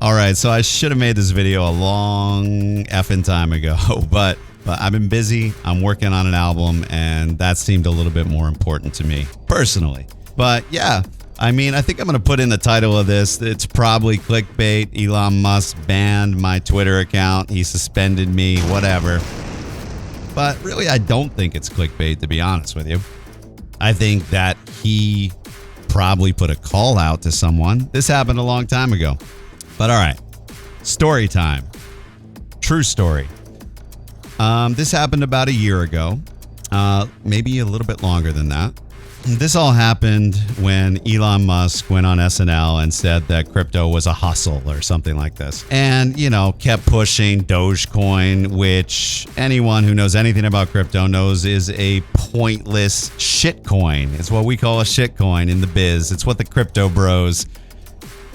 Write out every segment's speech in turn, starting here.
All right, so I should have made this video a long effing time ago, but I've been busy. I'm working on an album, and that seemed a little bit more important to me personally. But yeah, I mean, I think I'm going to put in the title of this. It's probably clickbait. Elon Musk banned my Twitter account. He suspended me, whatever. But really, I don't think it's clickbait, to be honest with you. I think that he probably put a call out to someone. This happened a long time ago. But all right, story time. True story. This happened about a year ago, maybe a little bit longer than that. This all happened when Elon Musk went on SNL and said that crypto was a hustle or something like this. And, you know, kept pushing Dogecoin, which anyone who knows anything about crypto knows is a pointless shitcoin. It's what we call a shitcoin in the biz. It's what the crypto bros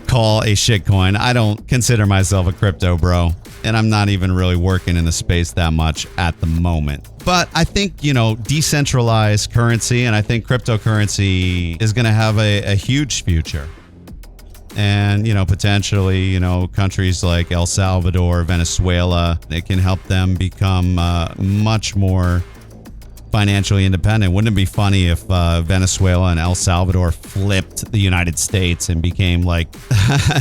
call a shitcoin. I don't consider myself a crypto bro, and I'm not even really working in the space that much at the moment. But I think, you know, decentralized currency, and I think cryptocurrency is going to have a huge future. And, you know, potentially, you know, countries like El Salvador, Venezuela, it can help them become much more financially independent. Wouldn't it be funny if Venezuela and El Salvador flipped the United States and became like,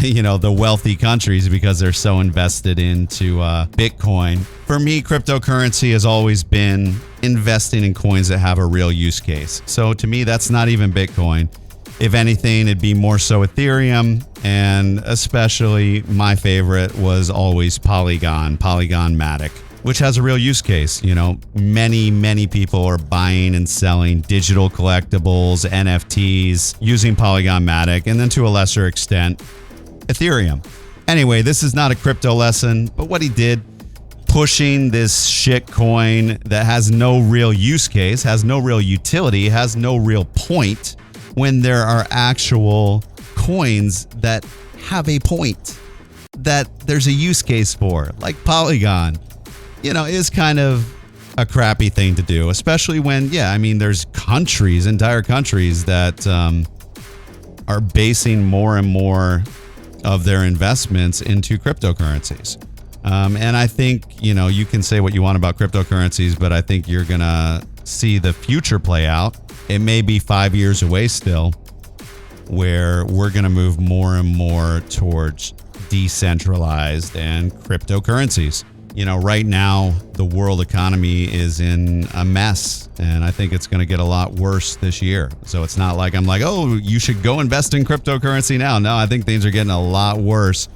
you know, the wealthy countries because they're so invested into Bitcoin? For me, cryptocurrency has always been investing in coins that have a real use case. So to me, that's not even Bitcoin. If anything, it'd be more so Ethereum, and especially my favorite was always Polygon Matic, which has a real use case. You know, many people are buying and selling digital collectibles, NFTs, using Polygon Matic, and then to a lesser extent, Ethereum. Anyway, this is not a crypto lesson, but what he did, pushing this shit coin that has no real use case, has no real utility, has no real point, when there are actual coins that have a point, that there's a use case for, like Polygon. You know, is kind of a crappy thing to do, especially when, yeah, I mean, there's countries, entire countries that are basing more and more of their investments into cryptocurrencies. And I think, you know, you can say what you want about cryptocurrencies, but I think you're going to see the future play out. It may be 5 years away still, where we're going to move more and more towards decentralized and cryptocurrencies. You know, right now, the world economy is in a mess, and I think it's going to get a lot worse this year. So it's not like I'm like, oh, you should go invest in cryptocurrency now. No, I think things are getting a lot worse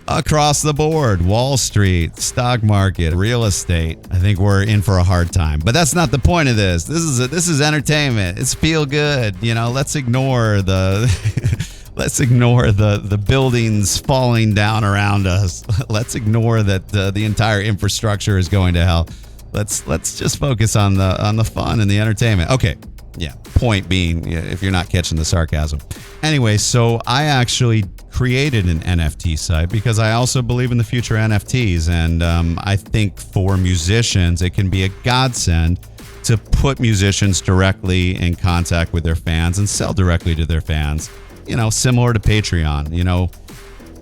across the board. Wall Street, stock market, real estate. I think we're in for a hard time. But that's not the point of this. This is entertainment. It's feel good. You know, let's ignore the... Let's ignore the buildings falling down around us. Let's ignore that the entire infrastructure is going to hell. Let's just focus on the fun and the entertainment. Okay, yeah. Point being, if you're not catching the sarcasm. Anyway, so I actually created an NFT site because I also believe in the future NFTs, and I think for musicians it can be a godsend to put musicians directly in contact with their fans and sell directly to their fans. You know, similar to Patreon. You know,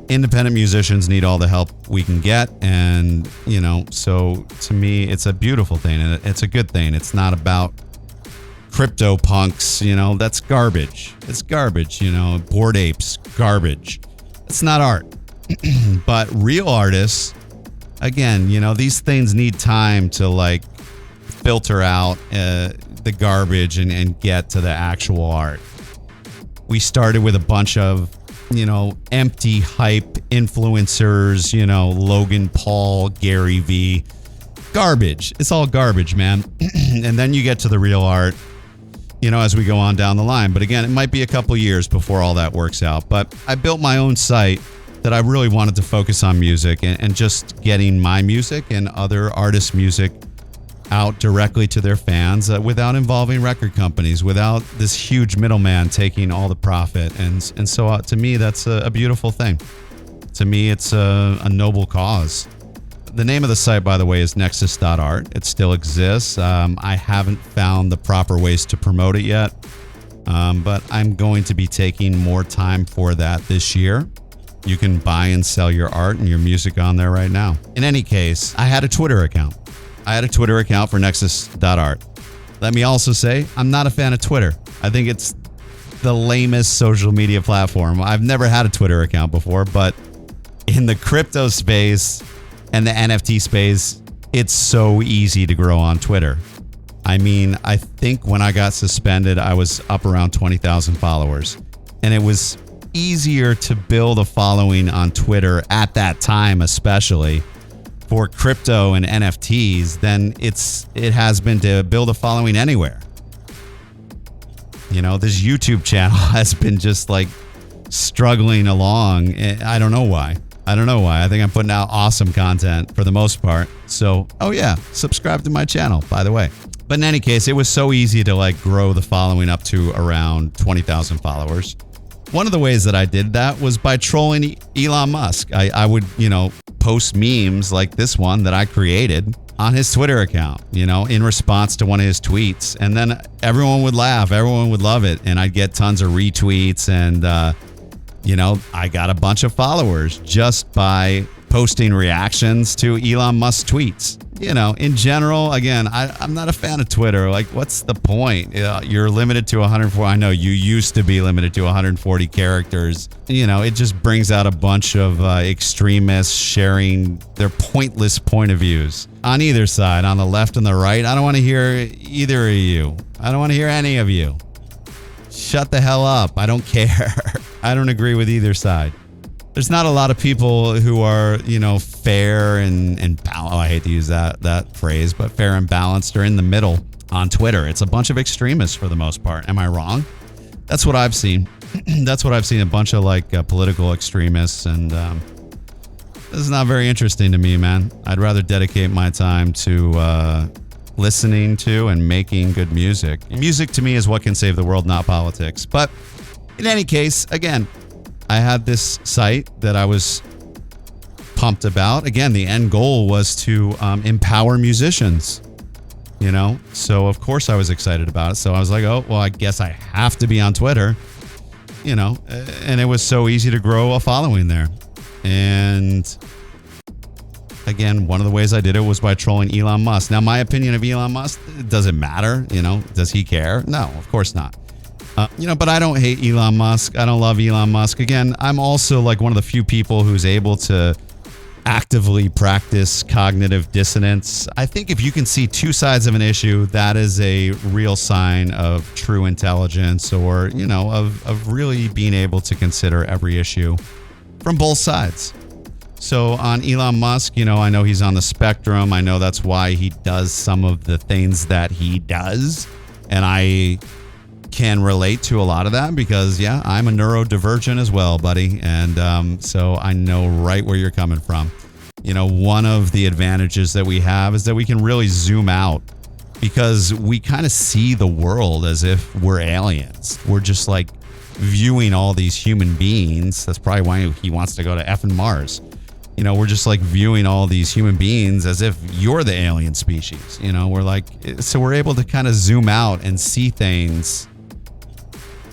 independent musicians need all the help we can get. And, you know, so to me, it's a beautiful thing and it's a good thing. It's not about crypto punks. You know, that's garbage. It's garbage. You know, Bored Apes, garbage. It's not art. But real artists, again, you know, these things need time to like filter out the garbage and get to the actual art. We started with a bunch of, you know, empty hype influencers, you know, Logan Paul, Gary V. Garbage. It's all garbage, man. And then you get to the real art, you know, as we go on down the line. But again, it might be a couple years before all that works out. But I built my own site that I really wanted to focus on music and just getting my music and other artists' music out directly to their fans without involving record companies, without this huge middleman taking all the profit. And so to me, that's a beautiful thing. To me, it's a noble cause. The name of the site, by the way, is Nexus.Art. It still exists. I haven't found the proper ways to promote it yet, but I'm going to be taking more time for that this year. You can buy and sell your art and your music on there right now. In any case, I had a Twitter account. I had a Twitter account for Nexus.Art. Let me also say, I'm not a fan of Twitter. I think it's the lamest social media platform. I've never had a Twitter account before, but in the crypto space and the NFT space, it's so easy to grow on Twitter. I mean, I think when I got suspended, I was up around 20,000 followers. And it was easier to build a following on Twitter at that time, especially for crypto and NFTs, than it has been to build a following anywhere. You know, this YouTube channel has been just like struggling along. I don't know why. I think I'm putting out awesome content for the most part. So, oh yeah, subscribe to my channel, by the way. But in any case, it was so easy to like grow the following up to around 20,000 followers. One of the ways that I did that was by trolling Elon Musk. I would, post memes like this one that I created on his Twitter account, in response to one of his tweets. And then everyone would laugh. Everyone would love it. And I'd get tons of retweets. And, I got a bunch of followers just by posting reactions to Elon Musk tweets. In general, again, I'm not a fan of Twitter. Like, what's the point? You're limited to 140. I know you used to be limited to 140 characters. It just brings out a bunch of extremists sharing their pointless point of views on either side, on the left and the right. I don't want to hear either of you. I don't want to hear any of you. Shut the hell up. I don't care. I don't agree with either side. There's not a lot of people who are, fair and balanced. I hate to use that phrase, but fair and balanced or in the middle on Twitter. It's a bunch of extremists for the most part. Am I wrong? That's what I've seen. That's what I've seen. A bunch of political extremists. And this is not very interesting to me, man. I'd rather dedicate my time to listening to and making good music. Music to me is what can save the world, not politics. But in any case, again, I had this site that I was pumped about. Again, the end goal was to empower musicians, So, of course, I was excited about it. So I was like, oh, well, I guess I have to be on Twitter, And it was so easy to grow a following there. And again, one of the ways I did it was by trolling Elon Musk. Now, my opinion of Elon Musk, does it matter? Does he care? No, of course not. But I don't hate Elon Musk. I don't love Elon Musk. Again, I'm also like one of the few people who's able to actively practice cognitive dissonance. I think if you can see two sides of an issue, that is a real sign of true intelligence or, of really being able to consider every issue from both sides. So on Elon Musk, I know he's on the spectrum. I know that's why he does some of the things that he does. And I can relate to a lot of that because, yeah, I'm a neurodivergent as well, buddy. And so I know right where you're coming from. One of the advantages that we have is that we can really zoom out because we kind of see the world as if we're aliens. We're just like viewing all these human beings. That's probably why he wants to go to effing Mars. We're just like viewing all these human beings as if you're the alien species. We're like, so we're able to kind of zoom out and see things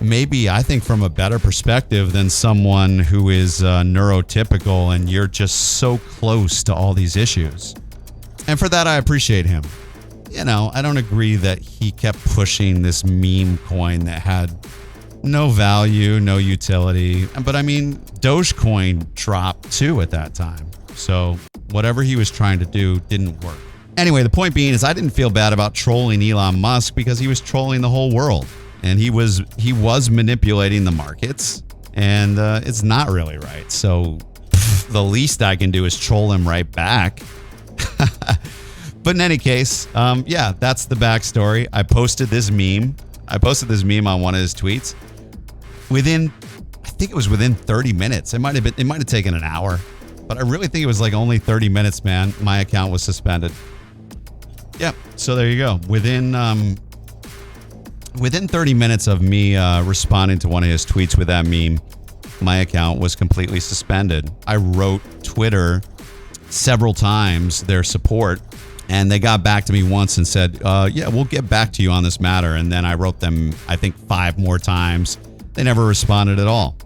maybe, I think, from a better perspective than someone who is neurotypical and you're just so close to all these issues. And for that, I appreciate him. I don't agree that he kept pushing this meme coin that had no value, no utility. But I mean, Dogecoin dropped too at that time. So whatever he was trying to do didn't work. Anyway, the point being is I didn't feel bad about trolling Elon Musk because he was trolling the whole world. And he was manipulating the markets, and it's not really right. So the least I can do is troll him right back. But in any case, that's the backstory. I posted this meme on one of his tweets. I think it was within 30 minutes. It might have taken an hour, but I really think it was like only 30 minutes, man. My account was suspended. Yeah. So there you go. Within 30 minutes of me responding to one of his tweets with that meme, my account was completely suspended. I wrote Twitter several times, their support, and they got back to me once and said, yeah, we'll get back to you on this matter. And then I wrote them, I think, 5 more times. They never responded at all.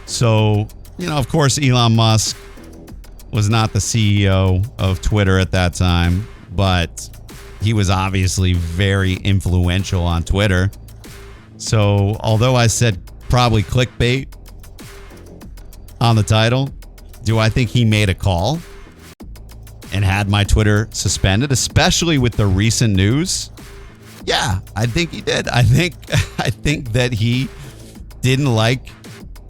So Of course, Elon Musk was not the CEO of Twitter at that time, but he was obviously very influential on Twitter. So although I said probably clickbait on the title, do I think he made a call and had my Twitter suspended, especially with the recent news? Yeah, I think he did. I think that he didn't like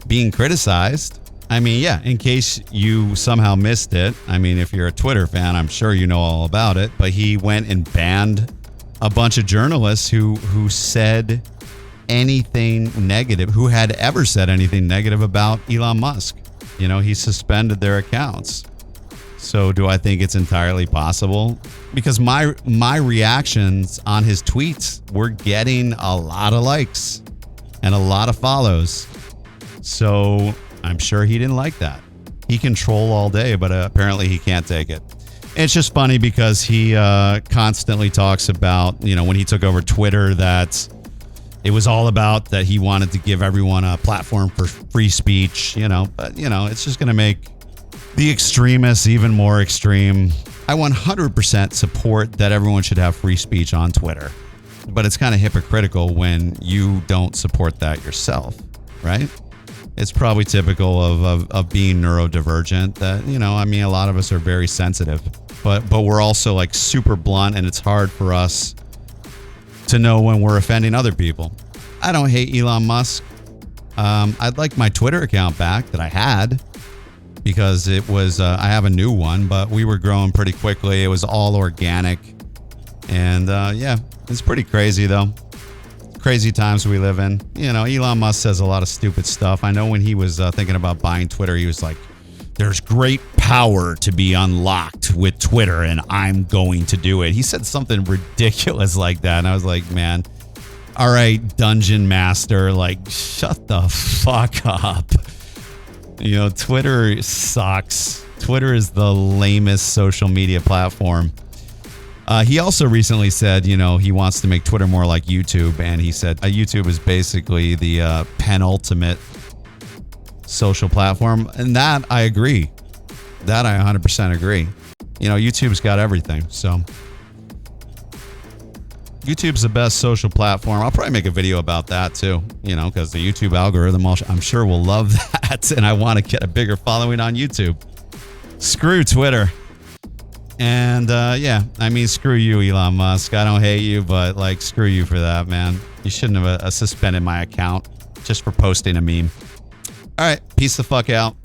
being criticized. I mean, yeah, in case you somehow missed it, I mean, if you're a Twitter fan, I'm sure you know all about it, but he went and banned a bunch of journalists who said anything negative, who had ever said anything negative about Elon Musk. He suspended their accounts. So do I think it's entirely possible? Because my reactions on his tweets were getting a lot of likes and a lot of follows. So I'm sure he didn't like that. He can troll all day, but apparently he can't take it. It's just funny because he constantly talks about, when he took over Twitter, that it was all about that he wanted to give everyone a platform for free speech, but, it's just going to make the extremists even more extreme. I 100% support that everyone should have free speech on Twitter, but it's kind of hypocritical when you don't support that yourself, right? It's probably typical of being neurodivergent that, a lot of us are very sensitive, but we're also like super blunt, and it's hard for us to know when we're offending other people. I don't hate Elon Musk. I'd like my Twitter account back that I had, because it was, I have a new one, but we were growing pretty quickly. It was all organic. And yeah, it's pretty crazy though. Crazy times we live in. Elon Musk says a lot of stupid stuff. I know when he was thinking about buying Twitter, he was like, there's great power to be unlocked with Twitter, and I'm going to do it. He said something ridiculous like that. And I was like, man, all right, Dungeonmaster, like, shut the fuck up. Twitter sucks. Twitter is the lamest social media platform. He also recently said, he wants to make Twitter more like YouTube. And he said YouTube is basically the penultimate social platform. And that I agree. That I 100% agree. YouTube's got everything. So YouTube's the best social platform. I'll probably make a video about that too, because the YouTube algorithm, I'm sure will love that. And I want to get a bigger following on YouTube. Screw Twitter. And yeah, screw you, Elon Musk. I don't hate you, but screw you for that, man. You shouldn't have suspended my account just for posting a meme. All right, peace the fuck out.